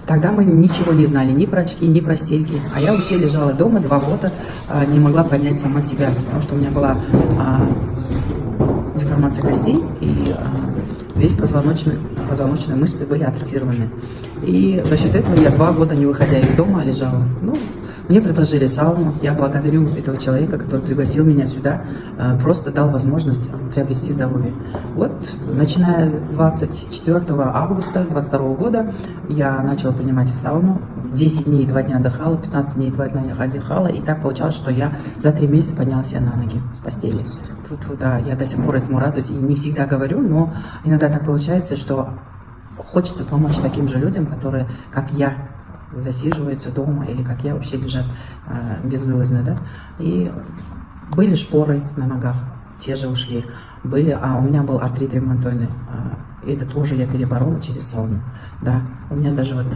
Тогда мы ничего не знали, ни про очки, ни про стельки. А я вообще лежала дома 2 года, не могла понять сама себя, потому что у меня была деформация костей, и весь позвоночные мышцы были атрофированы. И за счет этого я 2 года, не выходя из дома, лежала. Ну, мне предложили сауну. Я благодарю этого человека, который пригласил меня сюда, просто дал возможность приобрести здоровье. Вот, начиная с 24 августа 2022 года я начала принимать в сауну. 10 дней 2 дня отдыхала, 15 дней 2 дня отдыхала. И так получалось, что я за 3 месяца поднялась на ноги с постели. Да, я до сих пор этому радуюсь и не всегда говорю, но иногда так получается, что хочется помочь таким же людям, которые, как я, засиживаются дома или как я, вообще лежат безвылазно, да. И были шпоры на ногах, те же ушли. У меня был артрит ревматоидный, это тоже я переборола через сауну, да. У меня даже вот